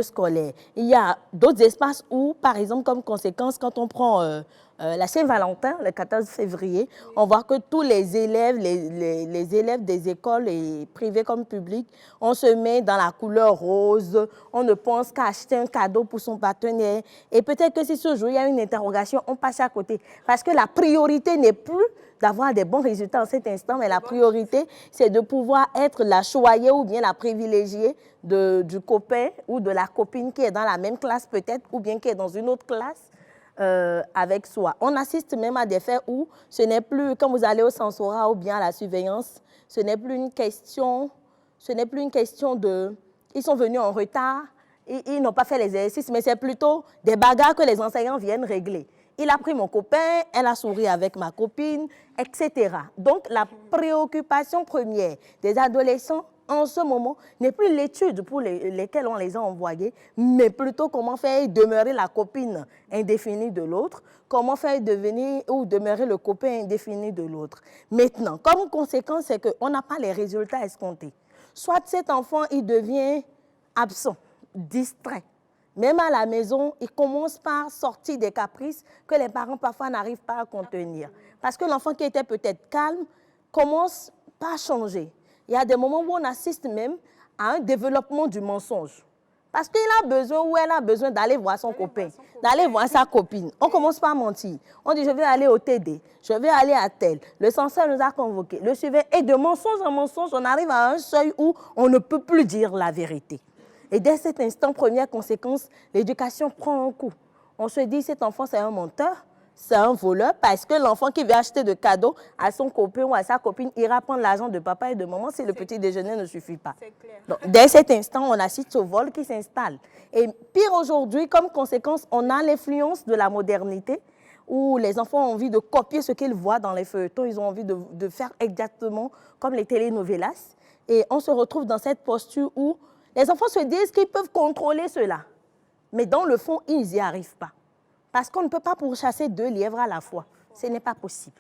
scolaire. Il y a d'autres espaces où, par exemple, comme conséquence, quand on prend la Saint-Valentin, le 14 février, on voit que tous les élèves, les élèves des écoles, et privées comme publiques, on se met dans la couleur rose, on ne pense qu'à acheter un cadeau pour son partenaire. Et peut-être que si ce jour, il y a une interrogation, on passe à côté. Parce que la priorité n'est plus d'avoir des bons résultats en cet instant, mais la priorité, c'est de pouvoir être la choyée ou bien la privilégiée du copain ou de la copine qui est dans la même classe peut-être, ou bien qui est dans une autre classe avec soi. On assiste même à des faits où ce n'est plus, quand vous allez au censorat ou bien à la surveillance, ce n'est plus une question de, ils sont venus en retard, ils n'ont pas fait les exercices, mais c'est plutôt des bagarres que les enseignants viennent régler. Il a pris mon copain, elle a souri avec ma copine, etc. Donc, la préoccupation première des adolescents en ce moment n'est plus l'étude pour lesquelles on les a envoyés, mais plutôt comment faire demeurer la copine indéfinie de l'autre, comment faire devenir ou demeurer le copain indéfini de l'autre. Maintenant, comme conséquence, c'est qu'on n'a pas les résultats escomptés. Soit cet enfant, il devient absent, distrait. Même à la maison, il commence par sortir des caprices que les parents parfois n'arrivent pas à contenir. Parce que l'enfant qui était peut-être calme commence pas à changer. Il y a des moments où on assiste même à un développement du mensonge. Parce qu'il a besoin ou elle a besoin d'aller voir son copain, d'aller voir sa copine. On commence par mentir. On dit, je vais aller au TD, je vais aller à tel. Le censeur nous a convoqués. Le suivant, et de mensonge en mensonge, on arrive à un seuil où on ne peut plus dire la vérité. Et dès cet instant, première conséquence, l'éducation prend un coup. On se dit, cet enfant, c'est un menteur, c'est un voleur, parce que l'enfant qui veut acheter de cadeaux à son copain ou à sa copine ira prendre l'argent de papa et de maman si le petit déjeuner ne suffit pas. Donc, dès cet instant, on assiste au vol qui s'installe. Et pire aujourd'hui, comme conséquence, on a l'influence de la modernité, où les enfants ont envie de copier ce qu'ils voient dans les feuilletons, ils ont envie de faire exactement comme les telenovelas. Et on se retrouve dans cette posture où les enfants se disent qu'ils peuvent contrôler cela. Mais dans le fond, ils n'y arrivent pas. Parce qu'on ne peut pas pourchasser 2 lièvres à la fois. Ce n'est pas possible.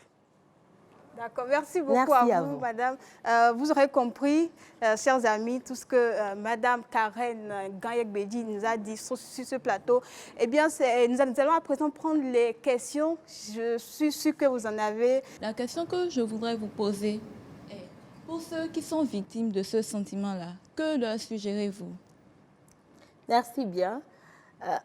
D'accord, merci beaucoup Merci à à vous, vous. madame. Vous aurez compris, chers amis, tout ce que madame Karen Ganyek-Bedi nous a dit sur ce plateau. Eh bien, nous allons à présent prendre les questions. Je suis sûre que vous en avez. La question que je voudrais vous poser est, pour ceux qui sont victimes de ce sentiment-là, que leur suggérez-vous? Merci bien.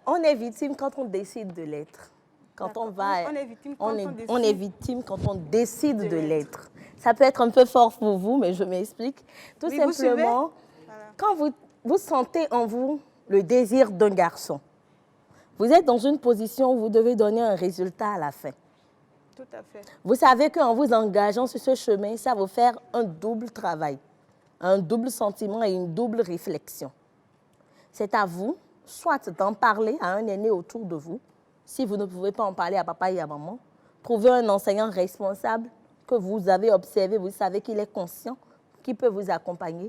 On est victime quand on décide de l'être. Quand on va, on est victime quand on est victime quand on décide de l'être. Ça peut être un peu fort pour vous, mais je m'explique. Tout Oui, vous simplement, quand vous sentez en vous le désir d'un garçon, vous êtes dans une position où vous devez donner un résultat à la fin. Tout à fait. Vous savez qu'en vous engageant sur ce chemin, ça va vous faire un double travail, un double sentiment et une double réflexion. C'est à vous, soit d'en parler à un aîné autour de vous, si vous ne pouvez pas en parler à papa et à maman, trouvez un enseignant responsable que vous avez observé, vous savez qu'il est conscient, qui peut vous accompagner,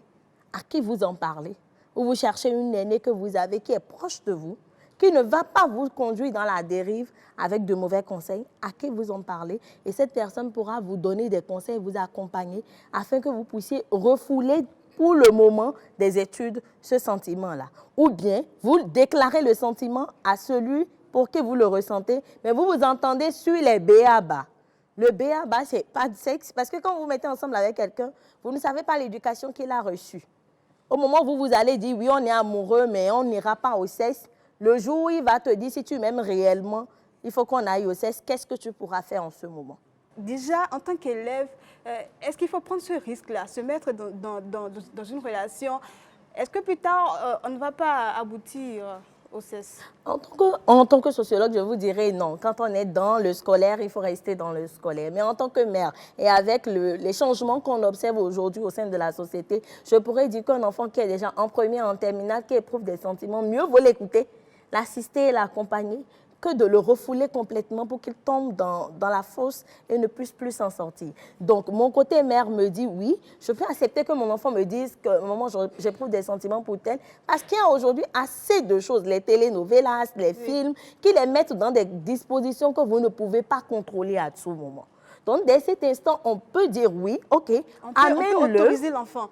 à qui vous en parlez. Ou vous cherchez une aînée que vous avez qui est proche de vous, qui ne va pas vous conduire dans la dérive avec de mauvais conseils, à qui vous en parlez. Et cette personne pourra vous donner des conseils, vous accompagner, afin que vous puissiez refouler pour le moment des études ce sentiment-là. Ou bien, vous déclarez le sentiment à celui pour que vous le ressentez, mais vous vous entendez sur les b.a.-ba. Le b.a.-ba, c'est pas de sexe, parce que quand vous vous mettez ensemble avec quelqu'un, vous ne savez pas l'éducation qu'il a reçue. Au moment où vous allez dire, oui, on est amoureux, mais on n'ira pas au sexe, le jour où il va te dire, si tu m'aimes réellement, il faut qu'on aille au sexe, qu'est-ce que tu pourras faire en ce moment? Déjà, en tant qu'élève, est-ce qu'il faut prendre ce risque-là, se mettre dans une relation? Est-ce que plus tard, on ne va pas aboutir au sexe? En tant que sociologue, je vous dirais non. Quand on est dans le scolaire, il faut rester dans le scolaire. Mais en tant que mère, et avec les changements qu'on observe aujourd'hui au sein de la société, je pourrais dire qu'un enfant qui est déjà en première, en terminale, qui éprouve des sentiments, mieux vaut l'écouter, l'assister et l'accompagner, que de le refouler complètement pour qu'il tombe dans la fosse et ne puisse plus s'en sortir. Donc, mon côté mère me dit oui, je peux accepter que mon enfant me dise que maman, j'éprouve des sentiments pour tel, parce qu'il y a aujourd'hui assez de choses, les télénovelas, les films, qui les mettent dans des dispositions que vous ne pouvez pas contrôler à tout moment. Donc, dès cet instant, on peut dire oui, ok, amène-le. On peut autoriser l'enfant.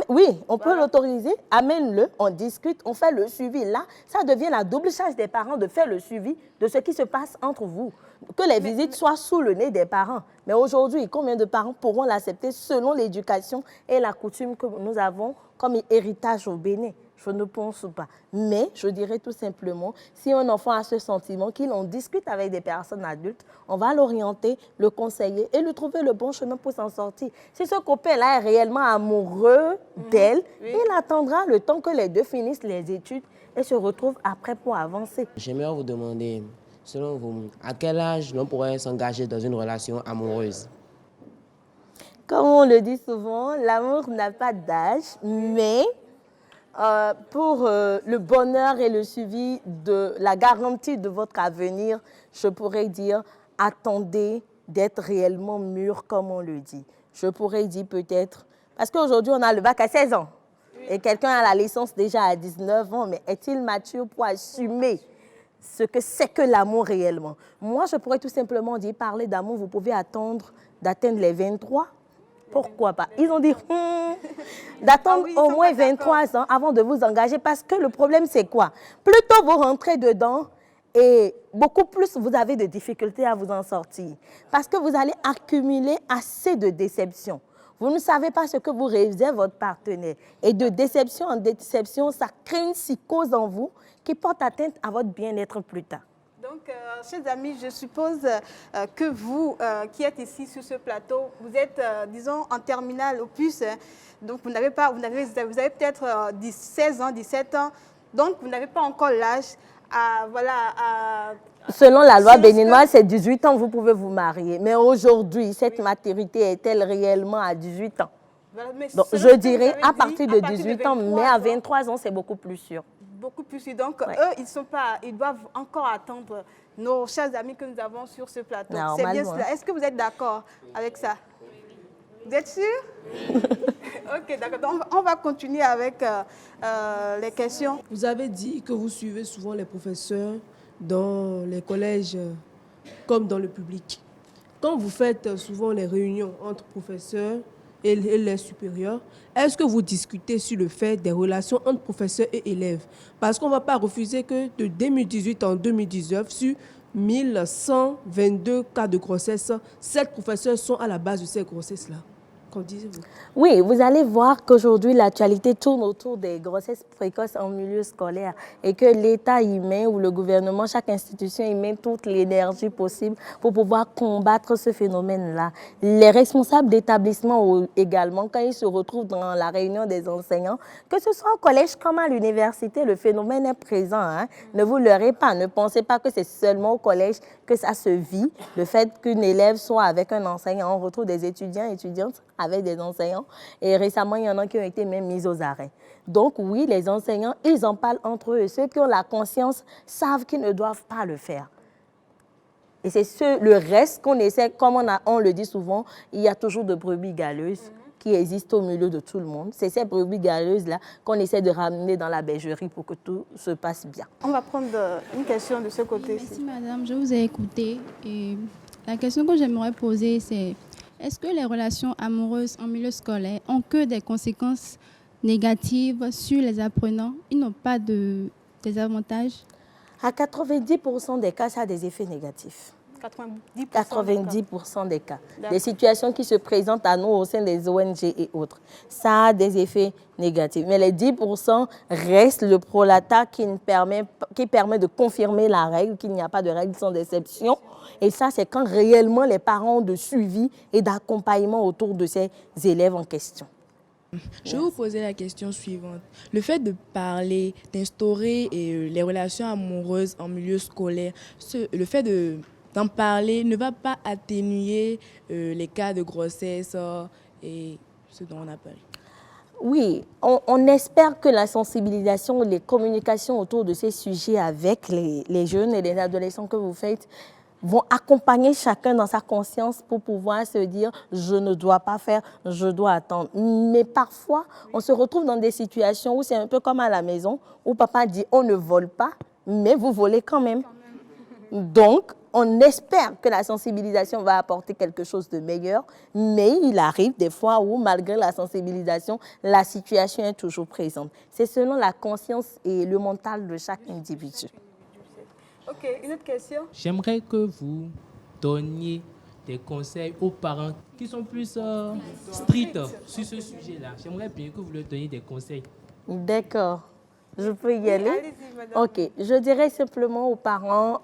Oui, on peut l'autoriser, amène-le, on discute, on fait le suivi. Là, ça devient la double charge des parents de faire le suivi de ce qui se passe entre vous. Que les visites soient sous le nez des parents. Mais aujourd'hui, combien de parents pourront l'accepter selon l'éducation et la coutume que nous avons comme héritage au Bénin? Je ne pense pas. Mais je dirais tout simplement, si un enfant a ce sentiment, qu'il en discute avec des personnes adultes, on va l'orienter, le conseiller et lui trouver le bon chemin pour s'en sortir. Si ce copain-là est réellement amoureux d'elle, il attendra le temps que les deux finissent les études et se retrouvent après pour avancer. J'aimerais vous demander, selon vous, à quel âge l'on pourrait s'engager dans une relation amoureuse? Comme on le dit souvent, l'amour n'a pas d'âge, mais pour le bonheur et le suivi de la garantie de votre avenir, je pourrais dire, attendez d'être réellement mûr, comme on le dit. Je pourrais dire peut-être, parce qu'aujourd'hui on a le bac à 16 ans, et quelqu'un a la licence déjà à 19 ans, mais est-il mature pour assumer ce que c'est que l'amour réellement? Moi, je pourrais tout simplement dire, parler d'amour, vous pouvez attendre d'atteindre les 23. Pourquoi pas? Ils ont dit d'attendre au moins 23 ans avant de vous engager, parce que le problème, c'est quoi? Plus tôt vous rentrez dedans, et beaucoup plus vous avez de difficultés à vous en sortir. Parce que vous allez accumuler assez de déceptions. Vous ne savez pas ce que vous réserve votre partenaire. Et de déception en déception, ça crée une psychose en vous qui porte atteinte à votre bien-être plus tard. Donc, chers amis, je suppose que vous qui êtes ici sur ce plateau, vous êtes, disons, en terminale au plus. Donc, vous avez peut-être 16 ans, 17 ans. Donc, vous n'avez pas encore l'âge Selon la loi béninoise, c'est 18 ans, vous pouvez vous marier. Mais aujourd'hui, cette maturité est-elle réellement à 18 ans? Donc, je dirais à partir de 18 ans, mais à 23 ans, c'est beaucoup plus sûr. Beaucoup plus sûr. Donc, eux, ils doivent encore attendre nos chers amis que nous avons sur ce plateau. C'est bien cela. Est-ce que vous êtes d'accord avec ça? Vous êtes sûr? Ok, d'accord. Donc, on va continuer avec les questions. Vous avez dit que vous suivez souvent les professeurs dans les collèges comme dans le public. quand vous faites souvent les réunions entre professeurs et les supérieurs, est-ce que vous discutez sur le fait des relations entre professeurs et élèves? Parce qu'on ne va pas refuser que de 2018 en 2019, sur 1122 cas de grossesse, 7 professeurs sont à la base de ces grossesses-là. Qu'en disiez-vous? Oui, vous allez voir qu'aujourd'hui, l'actualité tourne autour des grossesses précoces en milieu scolaire et que l'État y met, ou le gouvernement, chaque institution y met toute l'énergie possible pour pouvoir combattre ce phénomène-là. Les responsables d'établissement également, quand ils se retrouvent dans la réunion des enseignants, que ce soit au collège comme à l'université, le phénomène est présent. Hein. Ne vous leurrez pas, ne pensez pas que c'est seulement au collège que ça se vit. Le fait qu'une élève soit avec un enseignant, on retrouve des étudiants et étudiantes avec des enseignants. Et récemment, il y en a qui ont été même mis aux arrêts. Donc oui, les enseignants, ils en parlent entre eux. Ceux qui ont la conscience savent qu'ils ne doivent pas le faire. Et c'est le reste qu'on essaie, comme on le dit souvent, il y a toujours de brebis galeuses qui existent au milieu de tout le monde. C'est ces brebis galeuses-là qu'on essaie de ramener dans la bergerie pour que tout se passe bien. On va prendre une question de ce côté. Merci madame, je vous ai écouté. Et la question que j'aimerais poser, c'est est-ce que les relations amoureuses en milieu scolaire ont que des conséquences négatives sur les apprenants? Ils n'ont pas de désavantages? À 90% des cas, ça a des effets négatifs. 90% des cas. Des situations qui se présentent à nous au sein des ONG et autres. Ça a des effets négatifs. Mais les 10% restent le prolata qui permet de confirmer la règle, qu'il n'y a pas de règle sans exception. Et ça, c'est quand réellement les parents ont de suivi et d'accompagnement autour de ces élèves en question. Je vais vous poser la question suivante. Le fait de parler, d'instaurer les relations amoureuses en milieu scolaire, le fait d'en parler ne va pas atténuer les cas de grossesse et ce dont on a parlé. Oui, on espère que la sensibilisation, les communications autour de ces sujets avec les jeunes et les adolescents que vous faites vont accompagner chacun dans sa conscience pour pouvoir se dire « je ne dois pas faire, je dois attendre ». Mais parfois, on se retrouve dans des situations où c'est un peu comme à la maison, où papa dit « on ne vole pas », mais vous volez quand même. Donc, on espère que la sensibilisation va apporter quelque chose de meilleur, mais il arrive des fois où, malgré la sensibilisation, la situation est toujours présente. C'est selon la conscience et le mental de chaque individu. Ok, une autre question? J'aimerais que vous donniez des conseils aux parents qui sont plus stricts sur ce sujet-là. J'aimerais bien que vous leur donniez des conseils. D'accord. Je peux y aller? Allez-y, madame. Ok, je dirais simplement aux parents,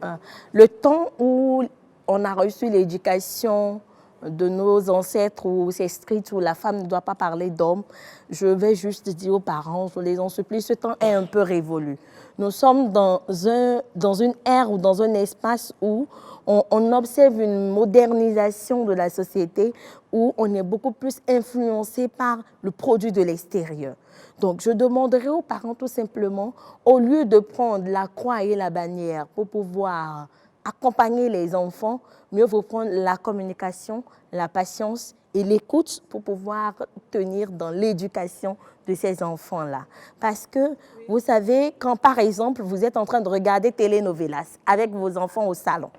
le temps où on a reçu l'éducation de nos ancêtres où c'est strict, où la femme ne doit pas parler d'homme, je vais juste dire aux parents, je les en supplie, ce temps est un peu révolu. Nous sommes dans une ère ou dans un espace où on observe une modernisation de la société, où on est beaucoup plus influencé par le produit de l'extérieur. Donc, je demanderai aux parents tout simplement, au lieu de prendre la croix et la bannière pour pouvoir accompagner les enfants, mieux vaut prendre la communication, la patience et l'écoute pour pouvoir tenir dans l'éducation de ces enfants-là. Parce que, vous savez, quand par exemple, vous êtes en train de regarder telenovelas avec vos enfants au salon,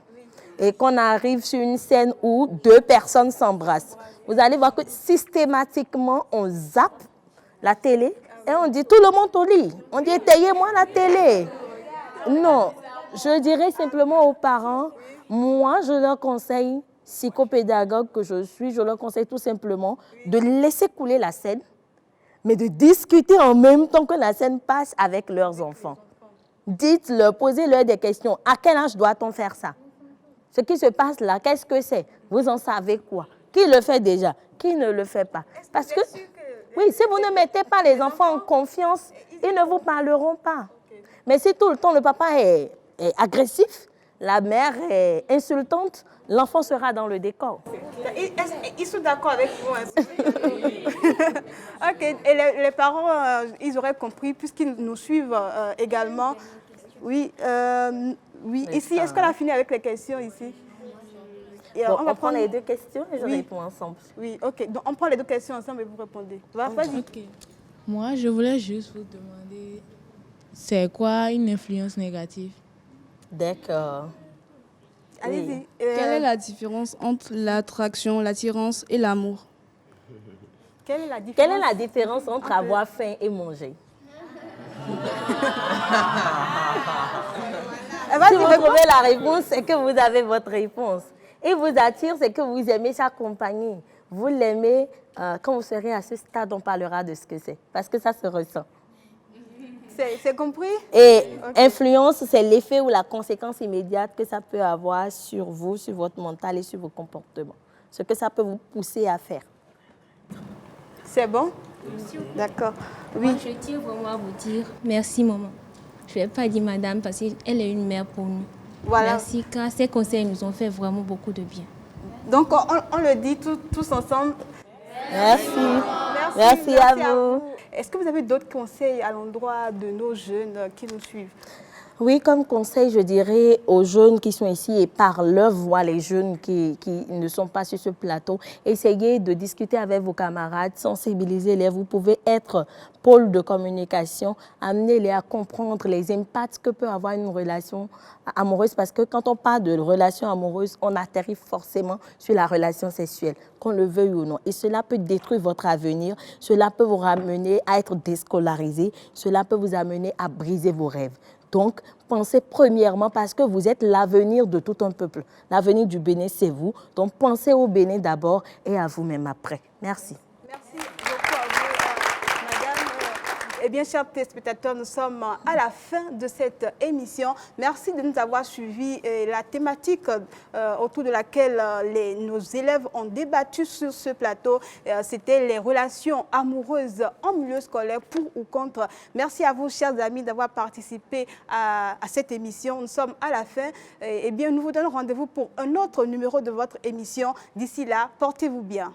et qu'on arrive sur une scène où 2 personnes s'embrassent, vous allez voir que systématiquement, on zappe la télé et on dit tout le monde au lit. On dit étayez-moi la télé. Non, je dirais simplement aux parents, moi je leur conseille, psychopédagogue que je suis, je leur conseille tout simplement de laisser couler la scène, mais de discuter en même temps que la scène passe avec leurs enfants. Dites-leur, posez-leur des questions. À quel âge doit-on faire ça? Ce qui se passe là, qu'est-ce que c'est? Vous en savez quoi? Qui le fait déjà? Qui ne le fait pas? Parce que, oui, si vous ne mettez pas les enfants en confiance, ils ne vous parleront pas. Mais si tout le temps le papa est agressif, la mère est insultante, l'enfant sera dans le décor. Ils sont d'accord avec vous. Ok, et les parents, ils auraient compris, puisqu'ils nous suivent également. Oui, oui. Ici, est-ce qu'on a fini avec les questions ici? Et bon, on va prendre les 2 questions et je réponds ensemble. Oui, ok. Donc, on prend les 2 questions ensemble et vous répondez. Vas-y. Okay. Moi, je voulais juste vous demander, c'est quoi une influence négative? D'accord. Allez-y. Quelle est la différence entre l'attraction, l'attirance et l'amour? Quelle est la différence, Quelle est la différence entre avoir faim et manger? Si vous trouvez la réponse, c'est que vous avez votre réponse. Et vous attire, c'est que vous aimez sa compagnie. Vous l'aimez. Quand vous serez à ce stade, on parlera de ce que c'est. Parce que ça se ressent. C'est compris? Et influence, c'est l'effet ou la conséquence immédiate que ça peut avoir sur vous, sur votre mental et sur vos comportements. Ce que ça peut vous pousser à faire. C'est bon? D'accord. Oui. Moi, je tiens vraiment à vous dire merci, maman. Je ne vais pas dire madame parce qu'elle est une mère pour nous. Voilà. Merci, car ces conseils nous ont fait vraiment beaucoup de bien. Donc, on le dit tous ensemble. Merci. Merci à vous. Est-ce que vous avez d'autres conseils à l'endroit de nos jeunes qui nous suivent? Oui, comme conseil, je dirais aux jeunes qui sont ici et par leur voix, les jeunes qui ne sont pas sur ce plateau, essayez de discuter avec vos camarades, sensibiliser-les. Vous pouvez être pôle de communication, amenez-les à comprendre les impacts que peut avoir une relation amoureuse, parce que quand on parle de relation amoureuse, on atterrit forcément sur la relation sexuelle, qu'on le veuille ou non. Et cela peut détruire votre avenir, cela peut vous ramener à être déscolarisé, cela peut vous amener à briser vos rêves. Donc, pensez premièrement, parce que vous êtes l'avenir de tout un peuple. L'avenir du Bénin, c'est vous. Donc, pensez au Bénin d'abord et à vous-même après. Merci. Merci beaucoup à vous, madame. Eh bien, chers téléspectateurs, nous sommes à la fin de cette émission. Merci de nous avoir suivis. La thématique autour de laquelle nos élèves ont débattu sur ce plateau, c'était les relations amoureuses en milieu scolaire, pour ou contre. Merci à vous, chers amis, d'avoir participé à cette émission. Nous sommes à la fin. Eh bien, nous vous donnons rendez-vous pour un autre numéro de votre émission. D'ici là, portez-vous bien.